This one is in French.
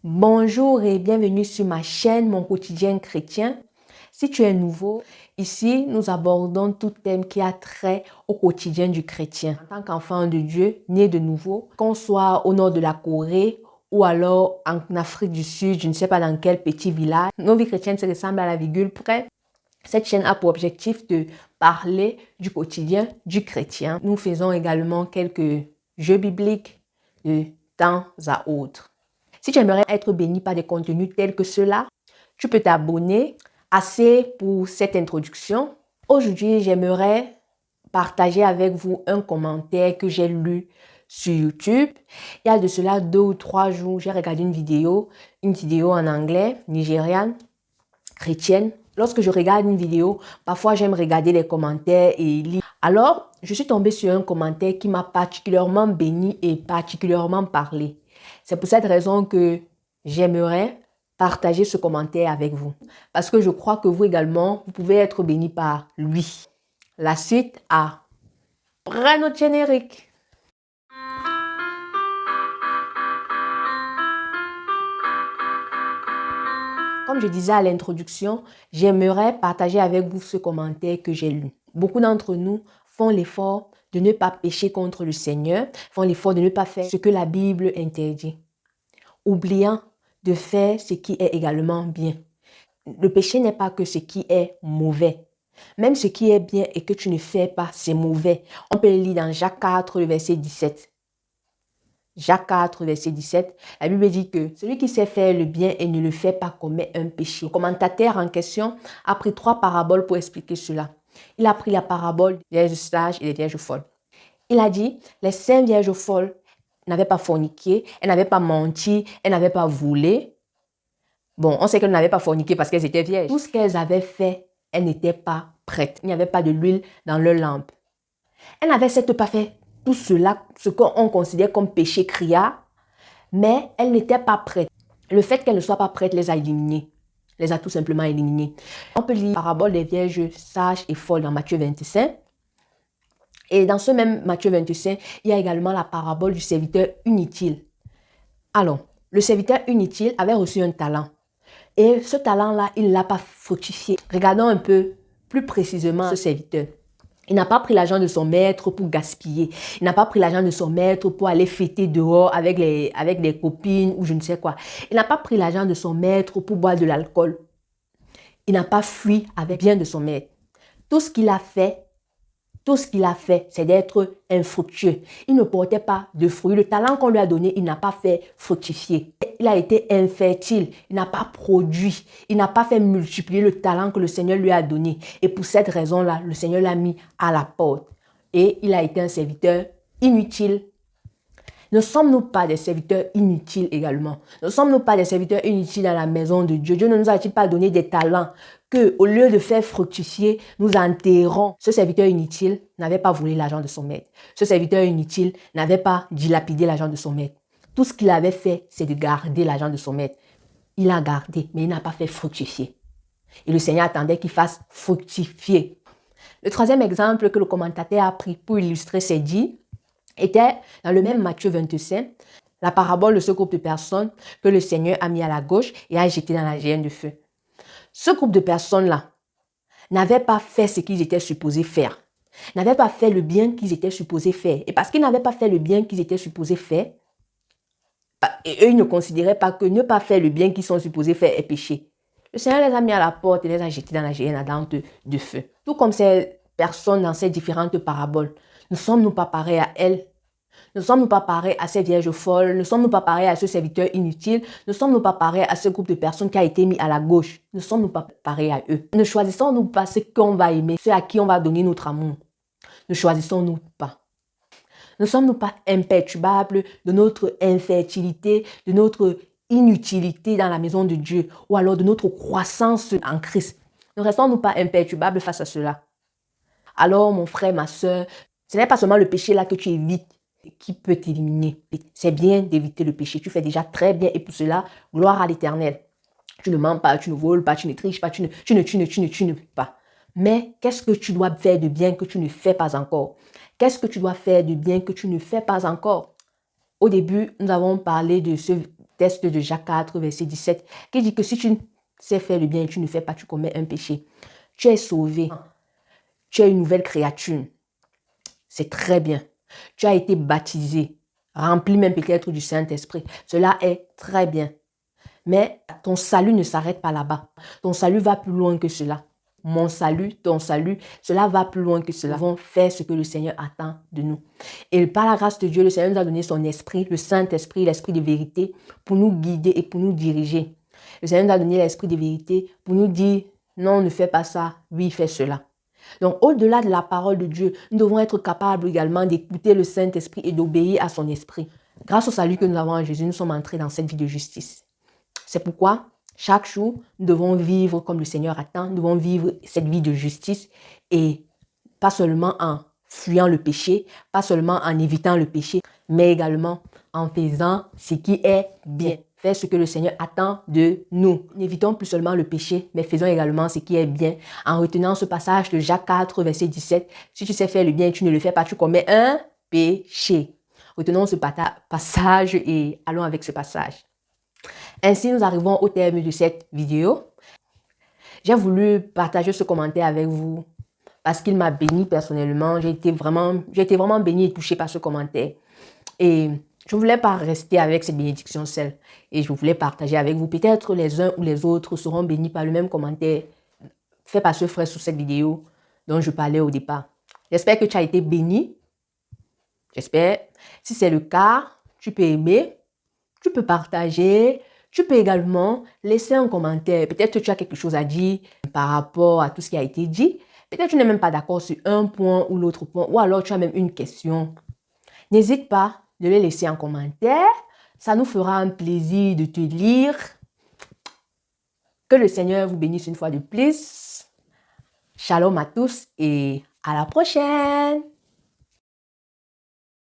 Bonjour et bienvenue sur ma chaîne Mon quotidien chrétien. Si tu es nouveau, ici nous abordons tout thème qui a trait au quotidien du chrétien. En tant qu'enfant de Dieu, né de nouveau, qu'on soit au nord de la Corée ou alors en Afrique du Sud, je ne sais pas dans quel petit village, nos vies chrétiennes se ressemblent à la virgule près. Cette chaîne a pour objectif de parler du quotidien du chrétien. Nous faisons également quelques jeux bibliques de temps à autre. Si tu aimerais être béni par des contenus tels que ceux-là, tu peux t'abonner. Assez pour cette introduction. Aujourd'hui, j'aimerais partager avec vous un commentaire que j'ai lu sur YouTube. Il y a de cela 2 ou 3 jours, j'ai regardé une vidéo en anglais, nigériane, chrétienne. Lorsque je regarde une vidéo, parfois j'aime regarder les commentaires et lire. Alors, je suis tombée sur un commentaire qui m'a particulièrement béni et particulièrement parlé. C'est pour cette raison que j'aimerais partager ce commentaire avec vous. Parce que je crois que vous également, vous pouvez être béni par lui. La suite après notre générique. Comme je disais à l'introduction, j'aimerais partager avec vous ce commentaire que j'ai lu. Beaucoup d'entre nous font l'effort de ne pas pécher contre le Seigneur, font l'effort de ne pas faire ce que la Bible interdit, oubliant de faire ce qui est également bien. Le péché n'est pas que ce qui est mauvais. Même ce qui est bien et que tu ne fais pas, c'est mauvais. On peut le lire dans Jacques 4, le verset 17. Jacques 4, verset 17, la Bible dit que celui qui sait faire le bien et ne le fait pas commet un péché. Le commentateur en question a pris 3 paraboles pour expliquer cela. Il a pris la parabole des vierges sages et des vierges folles. Il a dit, les 5 vierges folles n'avaient pas forniqué, elles n'avaient pas menti, elles n'avaient pas volé. Bon, on sait qu'elles n'avaient pas forniqué parce qu'elles étaient vierges. Tout ce qu'elles avaient fait, elles n'étaient pas prêtes. Il n'y avait pas de l'huile dans leur lampe. Elles n'avaient certes pas fait tout cela, ce qu'on considère comme péché criard, mais elles n'étaient pas prêtes. Le fait qu'elles ne soient pas prêtes les a éliminées, les a tout simplement éliminées. On peut lire la parabole des vierges sages et folles dans Matthieu 25. Et dans ce même Matthieu 25, il y a également la parabole du serviteur inutile. Alors, le serviteur inutile avait reçu un talent. Et ce talent-là, il ne l'a pas fructifié. Regardons un peu plus précisément ce serviteur. Il n'a pas pris l'argent de son maître pour gaspiller. Il n'a pas pris l'argent de son maître pour aller fêter dehors avec des copines ou je ne sais quoi. Il n'a pas pris l'argent de son maître pour boire de l'alcool. Il n'a pas fui avec bien de son maître. Tout ce qu'il a fait, c'est d'être infructueux. Il ne portait pas de fruits. Le talent qu'on lui a donné, il n'a pas fait fructifier. Il a été infertile. Il n'a pas produit. Il n'a pas fait multiplier le talent que le Seigneur lui a donné. Et pour cette raison-là, le Seigneur l'a mis à la porte. Et il a été un serviteur inutile. Ne sommes-nous pas des serviteurs inutiles également? Ne sommes-nous pas des serviteurs inutiles dans la maison de Dieu? Dieu ne nous a-t-il pas donné des talents que, au lieu de faire fructifier, nous enterrons? Ce serviteur inutile n'avait pas volé l'argent de son maître. Ce serviteur inutile n'avait pas dilapidé l'argent de son maître. Tout ce qu'il avait fait, c'est de garder l'argent de son maître. Il a gardé, mais il n'a pas fait fructifier. Et le Seigneur attendait qu'il fasse fructifier. Le troisième exemple que le commentateur a pris pour illustrer ces dits était dans le même Matthieu 25, la parabole de ce groupe de personnes que le Seigneur a mis à la gauche et a jeté dans la géhenne de feu. Ce groupe de personnes-là n'avaient pas fait ce qu'ils étaient supposés faire, n'avaient pas fait le bien qu'ils étaient supposés faire. Et parce qu'ils n'avaient pas fait le bien qu'ils étaient supposés faire, et eux, ils ne considéraient pas que ne pas faire le bien qu'ils sont supposés faire est péché. Le Seigneur les a mis à la porte et les a jetés dans la géhenne ardente de feu. Tout comme ces personnes dans ces différentes paraboles, ne sommes-nous pas pareils à elles? Ne sommes-nous pas pareils à ces vierges folles? Ne sommes-nous pas pareils à ce serviteur inutile? Ne sommes-nous pas pareils à ce groupe de personnes qui a été mis à la gauche? Ne sommes-nous pas pareils à eux? Ne choisissons-nous pas ce qu'on va aimer, ceux à qui on va donner notre amour? Ne choisissons-nous pas? Ne sommes-nous pas imperturbables de notre infertilité, de notre inutilité dans la maison de Dieu ou alors de notre croissance en Christ? Ne restons-nous pas imperturbables face à cela? Alors, mon frère, ma soeur, ce n'est pas seulement le péché là que tu évites qui peut t'éliminer. C'est bien d'éviter le péché. Tu fais déjà très bien et pour cela, gloire à l'Éternel. Tu ne mens pas, tu ne voles pas, tu ne triches pas, tu ne pas. Mais qu'est-ce que tu dois faire de bien que tu ne fais pas encore? Qu'est-ce que tu dois faire de bien que tu ne fais pas encore? Au début, nous avons parlé de ce test de Jacques 4, verset 17, qui dit que si tu sais faire le bien et tu ne fais pas, tu commets un péché. Tu es sauvé. Tu es une nouvelle créature. C'est très bien. Tu as été baptisé, rempli même peut-être du Saint-Esprit. Cela est très bien. Mais ton salut ne s'arrête pas là-bas. Ton salut va plus loin que cela. Mon salut, ton salut, cela va plus loin que cela. Nous devons faire ce que le Seigneur attend de nous. Et par la grâce de Dieu, le Seigneur nous a donné son esprit, le Saint-Esprit, l'esprit de vérité, pour nous guider et pour nous diriger. Le Seigneur nous a donné l'esprit de vérité pour nous dire, non, ne fais pas ça, oui, fais cela. Donc, au-delà de la parole de Dieu, nous devons être capables également d'écouter le Saint-Esprit et d'obéir à son esprit. Grâce au salut que nous avons en Jésus, nous sommes entrés dans cette vie de justice. C'est pourquoi, chaque jour, nous devons vivre comme le Seigneur attend, nous devons vivre cette vie de justice et pas seulement en fuyant le péché, pas seulement en évitant le péché, mais également en faisant ce qui est bien. Faire ce que le Seigneur attend de nous. N'évitons plus seulement le péché, mais faisons également ce qui est bien en retenant ce passage de Jacques 4, verset 17. Si tu sais faire le bien et tu ne le fais pas, tu commets un péché. Retenons ce passage et allons avec ce passage. Ainsi, nous arrivons au terme de cette vidéo. J'ai voulu partager ce commentaire avec vous parce qu'il m'a béni personnellement. J'ai été vraiment béni et touché par ce commentaire. Et je ne voulais pas rester avec cette bénédiction seule. Et je voulais partager avec vous. Peut-être les uns ou les autres seront bénis par le même commentaire fait par ce frère sous cette vidéo dont je parlais au départ. J'espère que tu as été béni. J'espère. Si c'est le cas, tu peux aimer, tu peux partager. Tu peux également laisser un commentaire. Peut-être que tu as quelque chose à dire par rapport à tout ce qui a été dit. Peut-être que tu n'es même pas d'accord sur un point ou l'autre point. Ou alors tu as même une question. N'hésite pas de le laisser en commentaire. Ça nous fera un plaisir de te lire. Que le Seigneur vous bénisse une fois de plus. Shalom à tous et à la prochaine.